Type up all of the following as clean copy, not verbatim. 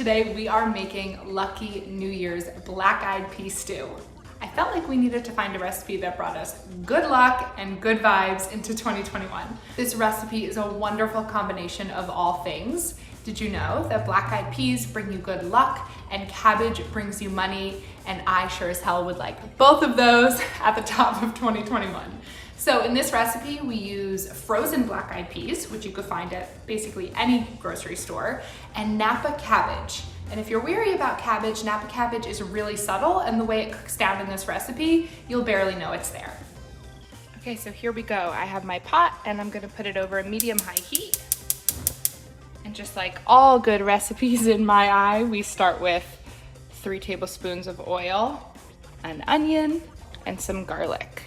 Today we are making Lucky New Year's black-eyed pea stew. I felt like we needed to find a recipe that brought us good luck and good vibes into 2021. This recipe is a wonderful combination of all things. Did you know that black-eyed peas bring you good luck and cabbage brings you money? And I sure as hell would like both of those at the top of 2021. So in this recipe, we use frozen black-eyed peas, which you could find at basically any grocery store, and napa cabbage. And if you're weary about cabbage, napa cabbage is really subtle, and the way it cooks down in this recipe, you'll barely know it's there. Okay, so here we go. I have my pot, and I'm gonna put it over a medium-high heat. And just like all good recipes in my eye, we start with 3 tablespoons of oil, an onion, and some garlic.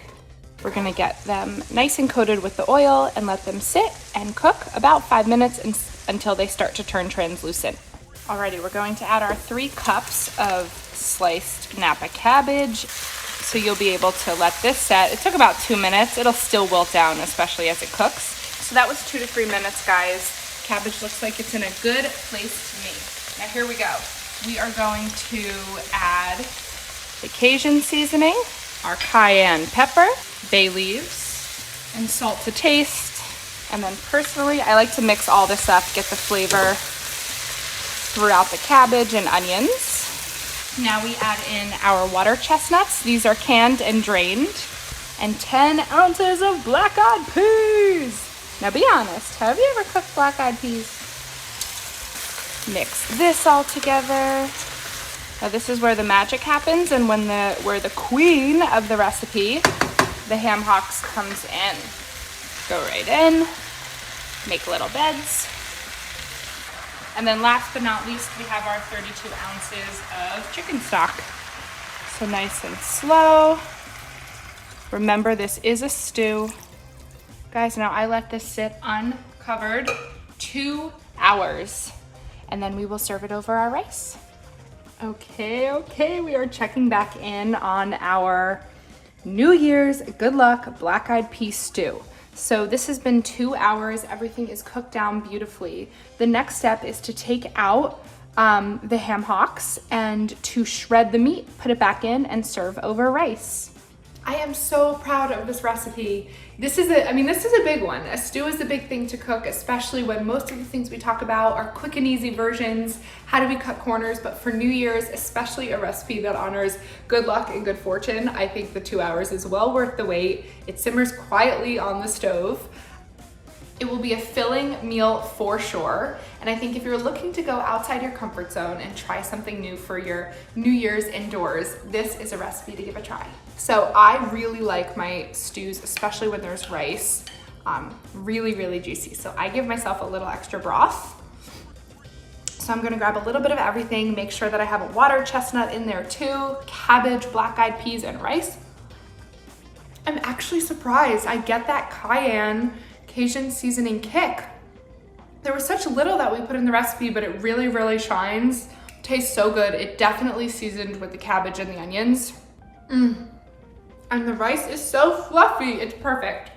We're gonna get them nice and coated with the oil and let them sit and cook about 5 minutes until they start to turn translucent. Alrighty, we're going to add our 3 cups of sliced napa cabbage. So you'll be able to let this set. It took about 2 minutes. It'll still wilt down, especially as it cooks. So that was 2 to 3 minutes, guys. Cabbage looks like it's in a good place to me. Now here we go. We are going to add the Cajun seasoning, our cayenne pepper, bay leaves, and salt to taste. And then personally, I like to mix all this up, get the flavor throughout the cabbage and onions. Now we add in our water chestnuts. These are canned and drained. And 10 ounces of black-eyed peas. Now be honest, have you ever cooked black-eyed peas? Mix this all together. Now this is where the magic happens and where the queen of the recipe, the ham hocks, comes in. Go right in, make little beds. And then last but not least, we have our 32 ounces of chicken stock. So nice and slow. Remember, this is a stew. Guys, now I let this sit uncovered 2 hours, and then we will serve it over our rice. Okay, we are checking back in on our New Year's good luck black-eyed pea stew. So this has been 2 hours. Everything is cooked down beautifully. The next step is to take out the ham hocks and to shred the meat, put it back in, and serve over rice. I am so proud of this recipe. This is a big one. A stew is a big thing to cook, especially when most of the things we talk about are quick and easy versions. How do we cut corners? But for New Year's, especially a recipe that honors good luck and good fortune, I think the 2 hours is well worth the wait. It simmers quietly on the stove. It will be a filling meal for sure. And I think if you're looking to go outside your comfort zone and try something new for your New Year's indoors, this is a recipe to give a try. So I really like my stews, especially when there's rice, really, really juicy. So I give myself a little extra broth. So I'm gonna grab a little bit of everything, make sure that I have a water chestnut in there too, cabbage, black-eyed peas, and rice. I'm actually surprised. I get that cayenne Cajun seasoning kick. There was such little that we put in the recipe, but it really, really shines. Tastes so good. It definitely seasoned with the cabbage and the onions. And the rice is so fluffy. It's perfect.